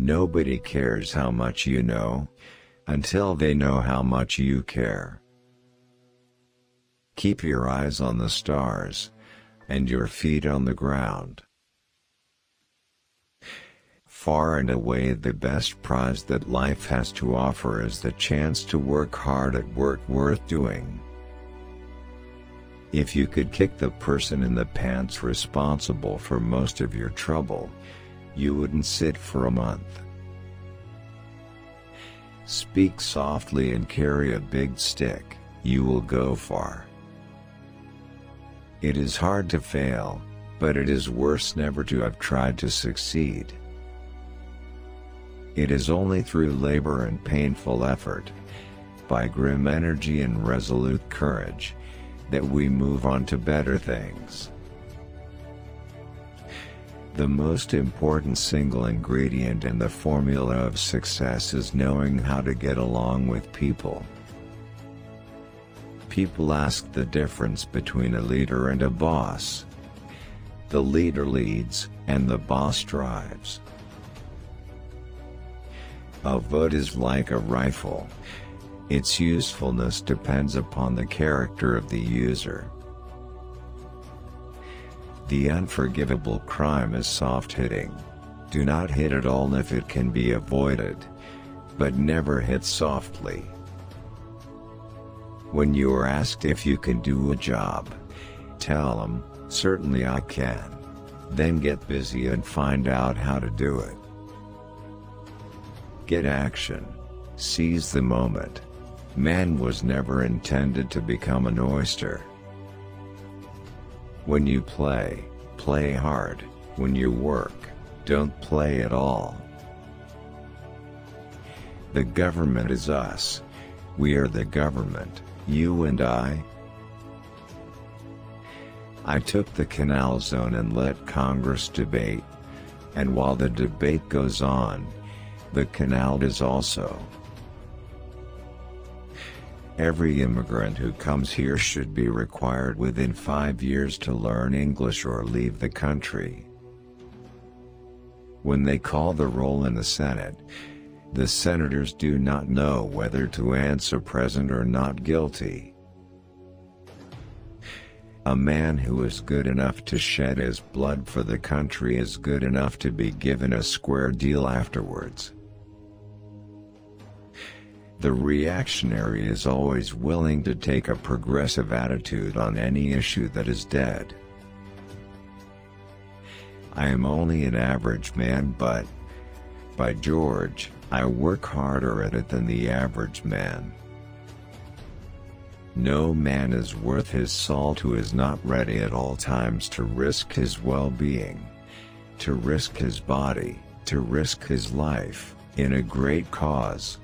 Nobody cares how much you know, until they know how much you care. Keep your eyes on the stars, and your feet on the ground. Far and away the best prize that life has to offer is the chance to work hard at work worth doing. If you could kick the person in the pants responsible for most of your trouble, you wouldn't sit for a month. Speak softly and carry a big stick, you will go far. It is hard to fail, but it is worse never to have tried to succeed. It is only through labor and painful effort, by grim energy and resolute courage, that we move on to better things. The most important single ingredient in the formula of success is knowing how to get along with people. People ask the difference between a leader and a boss. The leader leads, and the boss drives. A vote is like a rifle. Its usefulness depends upon the character of the user. The unforgivable crime is soft hitting. Do not hit at all if it can be avoided, but never hit softly. When you are asked if you can do a job, tell them, "Certainly I can." Then get busy and find out how to do it. Get action. Seize the moment. Man was never intended to become an oyster. When you play, play hard. When you work, don't play at all. The government is us. We are the government, you and I. I took the canal zone and let Congress debate. And while the debate goes on, the canal does also. Every immigrant who comes here should be required within 5 years to learn English or leave the country. When they call the roll in the Senate, the senators do not know whether to answer present or not guilty. A man who is good enough to shed his blood for the country is good enough to be given a square deal afterwards. The reactionary is always willing to take a progressive attitude on any issue that is dead. I am only an average man, but, by George, I work harder at it than the average man. No man is worth his salt who is not ready at all times to risk his well-being, to risk his body, to risk his life, in a great cause.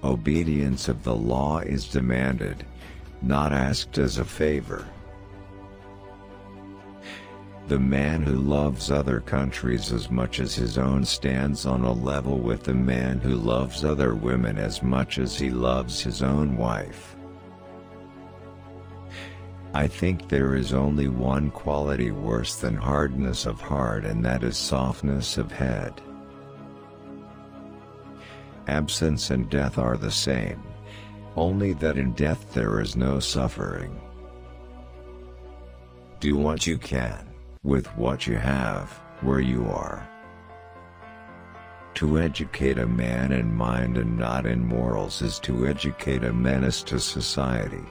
Obedience of the law is demanded, not asked as a favor. The man who loves other countries as much as his own stands on a level with the man who loves other women as much as he loves his own wife. I think there is only one quality worse than hardness of heart, and that is softness of head. Absence and death are the same, only that in death there is no suffering. Do what you can, with what you have, where you are. To educate a man in mind and not in morals is to educate a menace to society.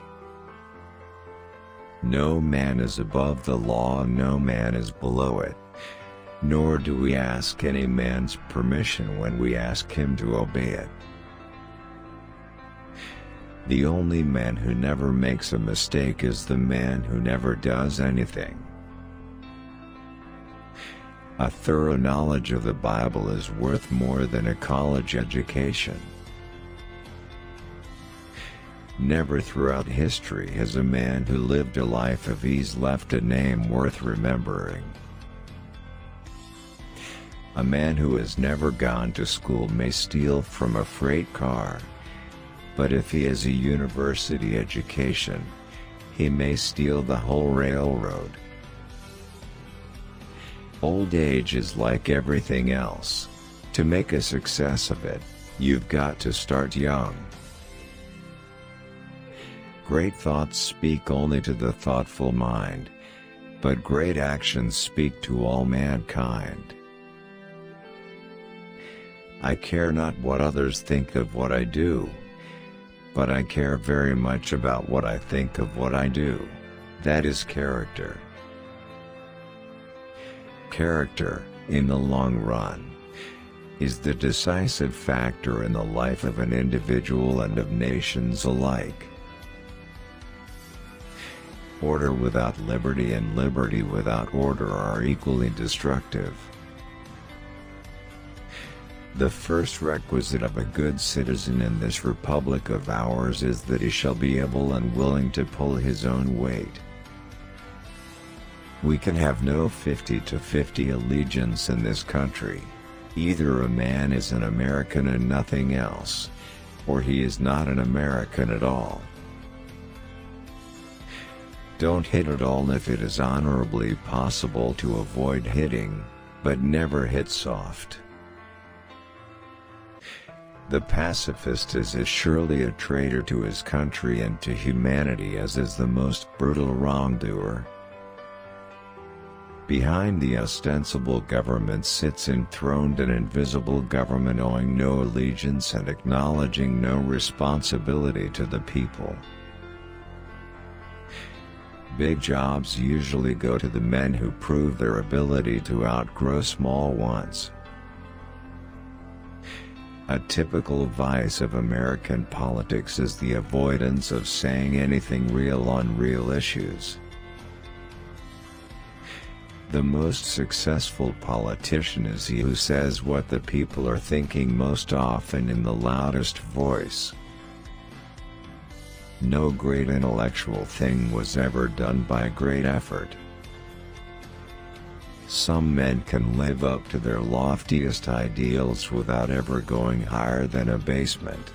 No man is above the law, no man is below it. Nor do we ask any man's permission when we ask him to obey it. The only man who never makes a mistake is the man who never does anything. A thorough knowledge of the Bible is worth more than a college education. Never throughout history has a man who lived a life of ease left a name worth remembering. A man who has never gone to school may steal from a freight car, but if he has a university education, he may steal the whole railroad. Old age is like everything else. To make a success of it, you've got to start young. Great thoughts speak only to the thoughtful mind, but great actions speak to all mankind. I care not what others think of what I do, but I care very much about what I think of what I do. That is character. Character, in the long run, is the decisive factor in the life of an individual and of nations alike. Order without liberty and liberty without order are equally destructive. The first requisite of a good citizen in this republic of ours is that he shall be able and willing to pull his own weight. We can have no 50-50 allegiance in this country. Either a man is an American and nothing else, or he is not an American at all. Don't hit at all if it is honorably possible to avoid hitting, but never hit soft. The pacifist is as surely a traitor to his country and to humanity as is the most brutal wrongdoer. Behind the ostensible government sits enthroned an invisible government owing no allegiance and acknowledging no responsibility to the people. Big jobs usually go to the men who prove their ability to outgrow small ones. A typical vice of American politics is the avoidance of saying anything real on real issues. The most successful politician is he who says what the people are thinking most often in the loudest voice. No great intellectual thing was ever done by great effort. Some men can live up to their loftiest ideals without ever going higher than a basement.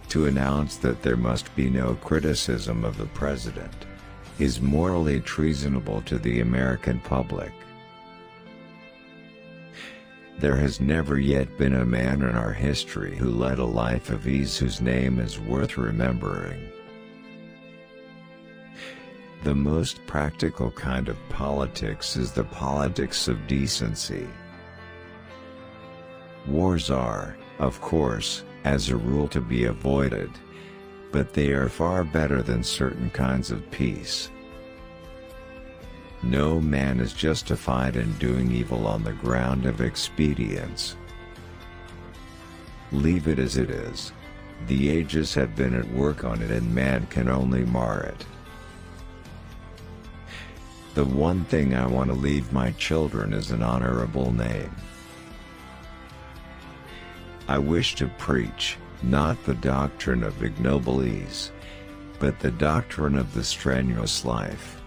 To announce that there must be no criticism of the president is morally treasonable to the American public. There has never yet been a man in our history who led a life of ease whose name is worth remembering. The most practical kind of politics is the politics of decency. Wars are, of course, as a rule to be avoided, but they are far better than certain kinds of peace. No man is justified in doing evil on the ground of expedience. Leave it as it is. The ages have been at work on it and man can only mar it. The one thing I want to leave my children is an honorable name. I wish to preach, not the doctrine of ignoble ease, but the doctrine of the strenuous life.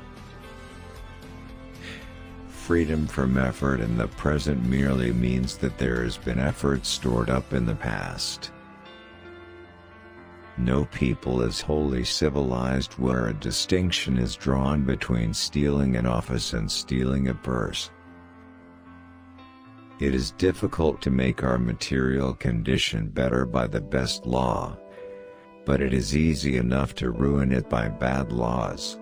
Freedom from effort in the present merely means that there has been effort stored up in the past. No people is wholly civilized where a distinction is drawn between stealing an office and stealing a purse. It is difficult to make our material condition better by the best law, but it is easy enough to ruin it by bad laws.